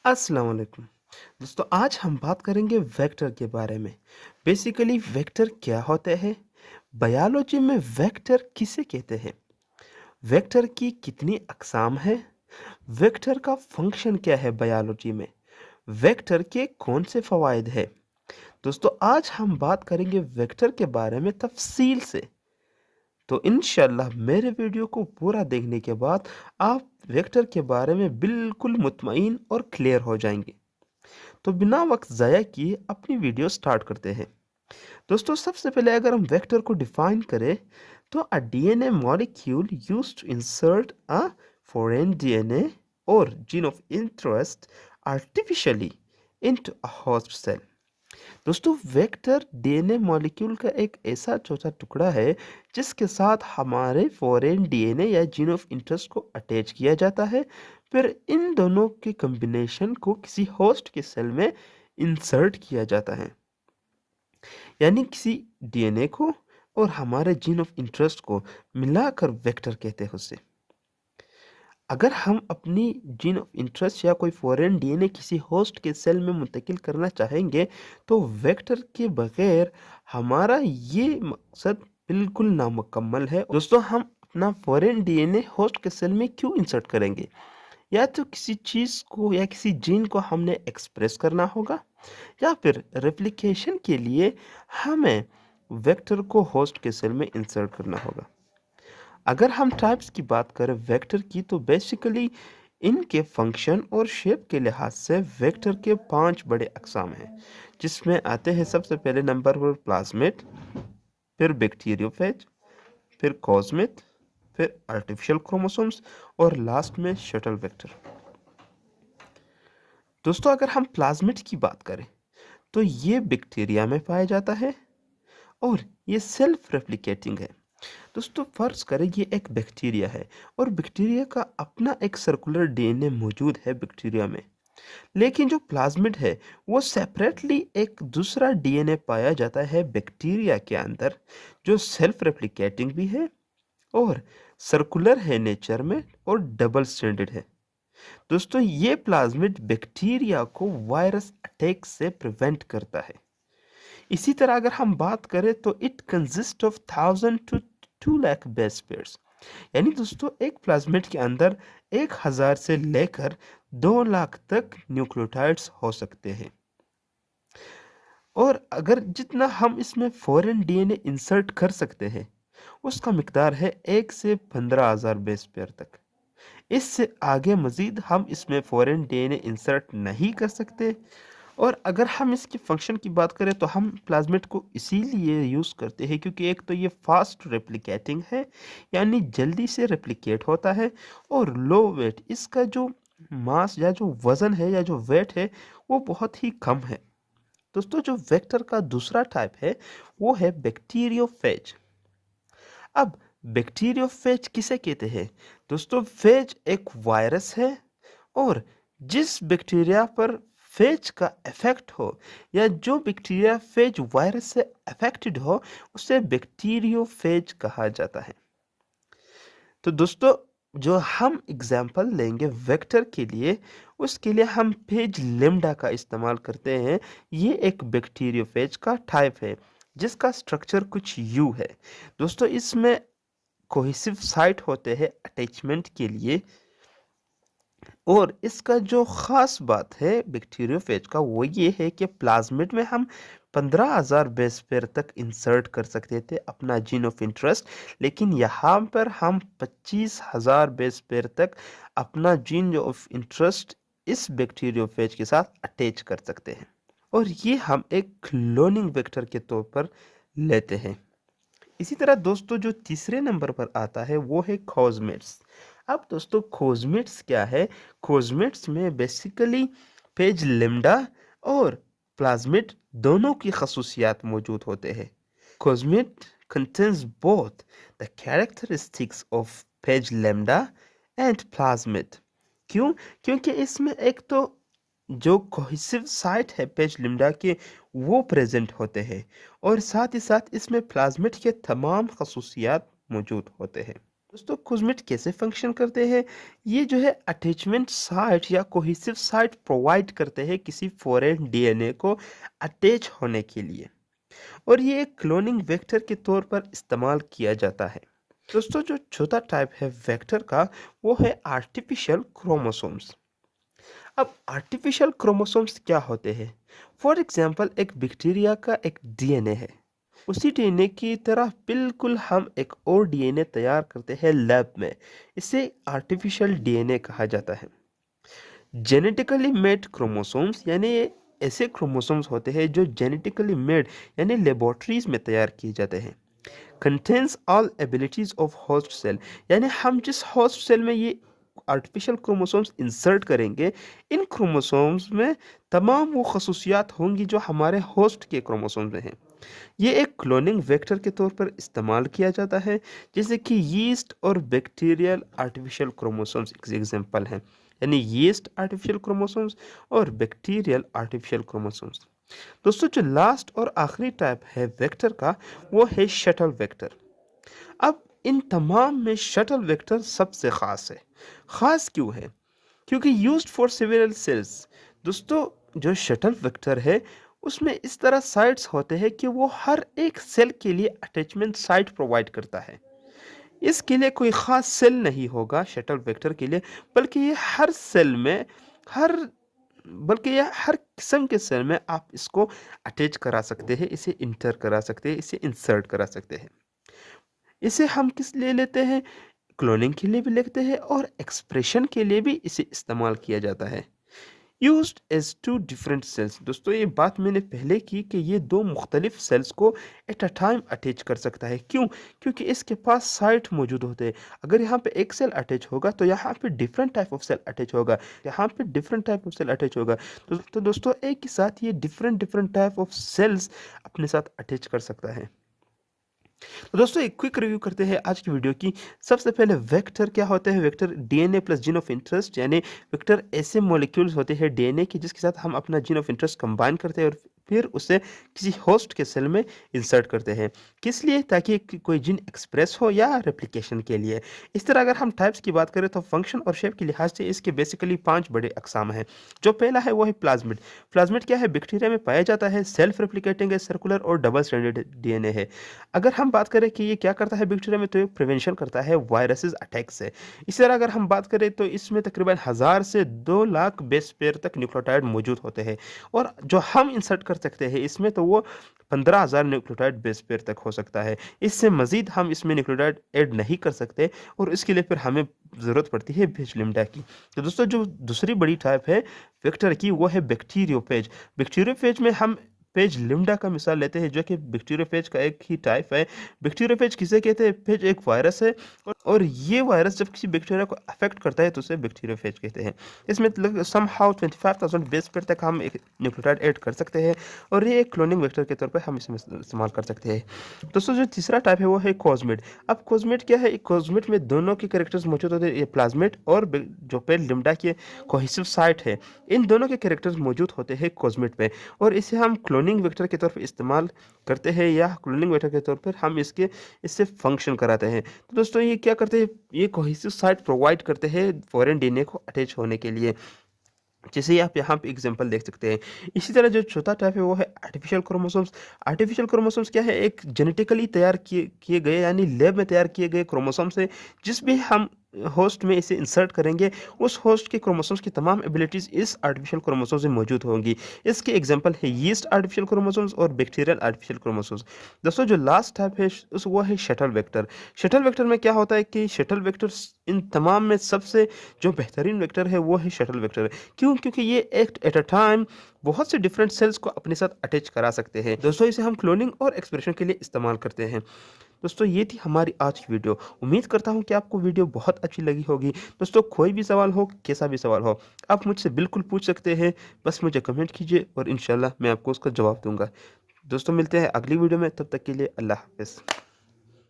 अस्सलाम वालेकुम। दोस्तों आज हम बात करेंगे वेक्टर के बारे में। बेसिकली वेक्टर क्या होते हैं? बायोलॉजी में वेक्टर किसे कहते हैं? वेक्टर की कितनी अक़साम है? वेक्टर का फंक्शन क्या है बायोलॉजी में? वेक्टर के कौन से फ़वाइद हैं? दोस्तों आज हम बात करेंगे वेक्टर के बारे में तफ़सील से। तो इंशाल्लाह मेरे वीडियो को पूरा देखने के बाद आप वेक्टर के बारे में बिल्कुल मुतमईन और क्लियर हो जाएंगे। तो बिना वक्त ज़ाया किए अपनी वीडियो स्टार्ट करते हैं। दोस्तों सबसे पहले अगर हम वेक्टर को डिफाइन करें तो a DNA molecule used to insert a foreign DNA और gene of interest artificially into a host cell. दोस्तों वेक्टर डीएनए मॉलिक्यूल का एक ऐसा चौथा टुकड़ा है जिसके साथ हमारे फॉरेन डीएनए या जीन ऑफ इंटरेस्ट को अटैच किया जाता है। फिर इन दोनों के कॉम्बिनेशन को किसी होस्ट के सेल में इंसर्ट किया जाता है, यानी किसी डीएनए को और हमारे जीन ऑफ इंटरेस्ट को मिलाकर वेक्टर कहते हैं उसे। अगर हम अपनी जीन ऑफ इंटरेस्ट या कोई फॉरेन डीएनए किसी होस्ट के सेल में मुंतकिल करना चाहेंगे तो वेक्टर के बगैर हमारा ये मकसद बिल्कुल नामुकम्मल है। दोस्तों हम अपना फॉरेन डीएनए होस्ट के सेल में क्यों इंसर्ट करेंगे? या तो किसी चीज़ को या किसी जीन को हमने एक्सप्रेस करना होगा, या फिर रेप्लिकेशन के लिए हमें वेक्टर को होस्ट के सेल में इंसर्ट करना होगा। अगर हम टाइप्स की बात करें वेक्टर की तो बेसिकली इनके फंक्शन और शेप के लिहाज से वेक्टर के 5 बड़े अकसाम हैं, जिसमें आते हैं सबसे पहले नंबर पर प्लाज्मिड, फिर बैक्टीरियोफेज, फिर कॉस्मिड, फिर आर्टिफिशियल क्रोमोसोम्स और लास्ट में शटल वेक्टर। दोस्तों अगर हम प्लाज्मिड की बात करें तो ये बैक्टीरिया में पाया जाता है और ये सेल्फ रेप्लिकेटिंग है। दोस्तों फर्ज करें ये एक बैक्टीरिया है और बैक्टीरिया का अपना एक सर्कुलर डीएनए मौजूद है बैक्टीरिया में, लेकिन जो प्लाज्मिड है वो सेपरेटली एक दूसरा डीएनए पाया जाता है बैक्टीरिया के अंदर, जो सेल्फ रेप्लिकेटिंग भी है और सर्कुलर है नेचर में और डबल स्ट्रैंडेड है। दोस्तों ये प्लाज्मिड बैक्टीरिया को वायरस अटैक से प्रिवेंट करता है। इसी तरह अगर हम बात करें तो it consist of 1000 to 2 lakh base pairs, यानी दोस्तों एक प्लाज्मिड के अंदर 1000 से लेकर 2 लाख तक न्यूक्लियोटाइड्स हो सकते हैं। और अगर जितना हम इसमें फॉरेन डीएनए इंसर्ट कर सकते हैं उसका मिकदार है 1 से 15,000 बेस पेयर तक। इससे आगे मजीद हम इसमें फॉरेन डीएनए इंसर्ट नहीं कर सकते। और अगर हम इसके फंक्शन की बात करें तो हम प्लाज्मिड को इसीलिए यूज़ करते हैं क्योंकि एक तो ये फास्ट रेप्लिकेटिंग है, यानी जल्दी से रेप्लिकेट होता है, और लो वेट, इसका जो मास या जो वज़न है या जो वेट है वो बहुत ही कम है। दोस्तों जो वेक्टर का दूसरा टाइप है वो है बैक्टीरियोफेज। अब बैक्टीरियोफेज किसे कहते हैं? दोस्तों फेज एक वायरस है और जिस बैक्टीरिया पर फेज का इफेक्ट हो या जो बैक्टीरिया फेज वायरस से अफेक्टेड हो उसे बैक्टीरियोफेज कहा जाता है। तो दोस्तों जो हम एग्जाम्पल लेंगे वेक्टर के लिए उसके लिए हम फेज लेम्डा का इस्तेमाल करते हैं। ये एक बैक्टीरियोफेज का टाइप है जिसका स्ट्रक्चर कुछ यू है। दोस्तों इसमें कोहेसिव साइट होते हैं अटैचमेंट के लिए, और इसका जो ख़ास बात है बैक्टीरियोफेज का वो ये है कि प्लाज्मिड में हम 15,000 बेस पेयर तक इंसर्ट कर सकते थे अपना जीन ऑफ इंटरेस्ट, लेकिन यहाँ पर हम 25,000 बेस पेयर तक अपना जीन ऑफ इंटरेस्ट इस बैक्टीरियोफेज के साथ अटैच कर सकते हैं, और ये हम एक क्लोनिंग वेक्टर के तौर पर लेते हैं। इसी तरह दोस्तों जो तीसरे नंबर पर आता है वो है खोजमेट्स। अब दोस्तों खोजमेट्स क्या है? खोजमेट्स में बेसिकली पेज लेम्डा और प्लाज्मिड दोनों की खसूसियात मौजूद होते हैं। खोजमेट contains both the characteristics of page lambda and plasmid. क्यों? क्योंकि इसमें एक तो जो कोहेसिव साइट है पेज लिम्डा के वो प्रेजेंट होते हैं और साथ ही साथ इसमें प्लाज्मिड के तमाम खसूसियात मौजूद होते हैं। दोस्तों क्रोमेट कैसे फंक्शन करते हैं? ये जो है अटैचमेंट साइट या कोहेसिव साइट प्रोवाइड करते हैं किसी फॉरेन डीएनए को अटैच होने के लिए, और ये एक क्लोनिंग वेक्टर के तौर पर इस्तेमाल किया जाता है। दोस्तों जो चौथा टाइप है वेक्टर का, वो है आर्टिफिशियल क्रोमोसोम्स। अब आर्टिफिशियल क्रोमोसोम्स क्या होते हैं? फॉर एग्जांपल एक बैक्टीरिया का एक डीएनए है, उसी डीएनए की तरह बिल्कुल हम एक और डीएनए तैयार करते हैं लैब में। इसे आर्टिफिशियल डीएनए कहा जाता है। जेनेटिकली मेड क्रोमोसोम्स यानी ये ऐसे क्रोमोसोम्स होते हैं जो जेनेटिकली मेड यानी लेबोरेटरीज में तैयार किए जाते हैं। Contains all abilities of host cell, यानी हम जिस होस्ट सेल में ये आर्टिफिशियल क्रोमोसोम्स इंसर्ट करेंगे, इन क्रोमोसोम्स में तमाम वो खसूसियात होंगी जो हमारे होस्ट के क्रोमोसोम्स में हैं। ये एक क्लोनिंग वेक्टर के तौर पर इस्तेमाल किया जाता है, जैसे कि यीस्ट और बैक्टीरियल आर्टिफिशियल क्रोमोसोम्स एग्जाम्पल हैं, यानी यीस्ट आर्टिफिशियल क्रोमोसोम्स और बैक्टीरियल आर्टिफिशियल क्रोमोसोम्स। दोस्तों जो लास्ट और आखिरी टाइप है वेक्टर का, वो है शटल वेक्टर। अब इन तमाम में शटल वेक्टर सबसे खास है। खास क्यों है? क्योंकि यूज्ड फॉर सेवरल सेल्स। दोस्तों जो शटल वेक्टर है, उसमें इस तरह साइट्स होते हैं कि वो हर एक सेल के लिए अटैचमेंट साइट प्रोवाइड करता है। इसके लिए कोई ख़ास सेल नहीं होगा शटल वेक्टर के लिए, बल्कि ये हर सेल में हर बल्कि यह हर किस्म के सेल में आप इसको अटैच करा सकते हैं, इसे इंटर करा सकते हैं, इसे इंसर्ट करा सकते हैं। इसे हम किस लिए लेते हैं? क्लोनिंग के लिए भी लेते हैं और एक्सप्रेशन के लिए भी इसे इस्तेमाल किया जाता है। Used as to different cells. दोस्तों ये बात मैंने पहले की कि ये दो मुख्तलिफ सेल्स को एट अ टाइम अटैच कर सकता है। क्यों? क्योंकि इसके पास साइट मौजूद होते हैं। अगर यहाँ पे एक सेल अटैच होगा तो यहाँ पे different type of cell attach होगा, यहाँ पे different type of cell attach होगा। तो दोस्तों एक ही साथ ये different different type of cells अपने साथ अटैच कर सकता है। तो दोस्तों एक क्विक रिव्यू करते हैं आज की वीडियो की। सबसे पहले वेक्टर क्या होते हैं? Vector DNA plus gene of interest, यानी वेक्टर ऐसे मॉलिक्यूल्स होते हैं डीएनए के जिसके साथ हम अपना जीन ऑफ इंटरेस्ट कंबाइन करते हैं और फिर उसे किसी होस्ट के सेल में इंसर्ट करते हैं। किस लिए? ताकि कोई जीन एक्सप्रेस हो या रेप्लिकेशन के लिए। इस तरह अगर हम टाइप्स की बात करें तो फंक्शन और शेप के लिहाज से इसके बेसिकली 5 बड़े अकसाम हैं। जो पहला है वो है प्लाज्मिड। प्लाज्मिड क्या है? बैक्टीरिया में पाया जाता है, सेल्फ रेप्लिकेटिंग है, सर्कुलर और डबल स्ट्रैंडेड डीएनए है। अगर हम बात करें कि ये क्या करता है बैक्टीरिया में, तो ये प्रिवेंशन करता है वायरसेस अटैक से। इसी तरह अगर हम बात करें तो इसमें तकरीबन 1000 से 2 लाख बेस पेयर तक न्यूक्लियोटाइड मौजूद होते हैं, और जो हम इंसर्ट कर सकते हैं इसमें तो वो 15,000 न्यूक्लियोटाइड बेस पेयर तक हो सकता है। इससे मजीद हम इसमें न्यूक्लियोटाइड ऐड नहीं कर सकते, और इसके लिए फिर हमें ज़रूरत पड़ती है भेज लिम्डा की। तो दोस्तों जो दूसरी बड़ी टाइप है वेक्टर की, वो है बैक्टीरियोफेज। बैक्टीरियोफेज में हम पेज लिम्डा का मिसाल लेते हैं, जो कि बैक्टीरियोफेज का एक ही टाइप है। बैक्टीरियोफेज किसे कहते हैं? फेज एक वायरस है, और ये वायरस जब किसी बैक्टीरिया को अफेक्ट करता है तो उसे बैक्टीरियोफेज कहते हैं। इसमें समहाउ 25,000 बेस पेयर तक हम एक न्यूक्लियोटाइड ऐड कर सकते हैं, और ये एक क्लोनिंग वेक्टर के तौर पर हम इसमें इस्तेमाल कर सकते हैं। दोस्तों जो तीसरा टाइप है वो है कोजमेट। अब कोजमेट क्या है? कोजमेट में दोनों के कैरेक्टर्स मौजूद होते हैं, ये प्लाज्मेट और जो पेज लिम्डा के कोहेसिव साइट है, इन दोनों के कैरेक्टर्स मौजूद होते हैं कोजमेट में, और इसे हम क्लोनिंग वेक्टर के तौर पर इस्तेमाल करते हैं, या क्लोनिंग वेक्टर के तौर पर हम इससे फंक्शन कराते हैं। तो दोस्तों ये क्या करते हैं? ये कोहेसिव साइट प्रोवाइड करते हैं फॉरेन डीएनए को अटैच होने के लिए, जैसे आप यहाँ पे एग्जांपल देख सकते हैं। इसी तरह जो चौथा टाइप है वो है आर्टिफिशियल क्रोमोसोम्स। आर्टिफिशियल क्रोमोसोम्स क्या है? एक जेनेटिकली तैयार किए गए यानी लैब में तैयार किए गए क्रोमोसोम्स है, जिस भी हम होस्ट में इसे इंसर्ट करेंगे, उस होस्ट के क्रोमोसोम्स की तमाम एबिलिटीज इस आर्टिफिशियल क्रोमोसोम्स में मौजूद होंगी। इसके एग्जांपल है यीस्ट आर्टिफिशियल क्रोमोसोम्स और बैक्टीरियल आर्टिफिशियल क्रोमोसोम्स। दोस्तों जो लास्ट टाइप है वो है शटल वेक्टर। शटल वेक्टर में क्या होता है कि शटल वेक्टर इन तमाम में सबसे जो बेहतरीन वेक्टर है वो है शटल वेक्टर। क्यों? क्योंकि ये एक एट अ टाइम बहुत से डिफरेंट सेल्स को अपने साथ अटैच करा सकते हैं। दोस्तों इसे हम क्लोनिंग और एक्सप्रेशन के लिए इस्तेमाल करते हैं। दोस्तों ये थी हमारी आज की वीडियो। उम्मीद करता हूँ कि आपको वीडियो बहुत अच्छी लगी होगी। दोस्तों कोई भी सवाल हो, कैसा भी सवाल हो, आप मुझसे बिल्कुल पूछ सकते हैं। बस मुझे कमेंट कीजिए और इंशाल्लाह मैं आपको उसका जवाब दूंगा। दोस्तों मिलते हैं अगली वीडियो में, तब तक के लिए अल्लाह हाफ़िज़।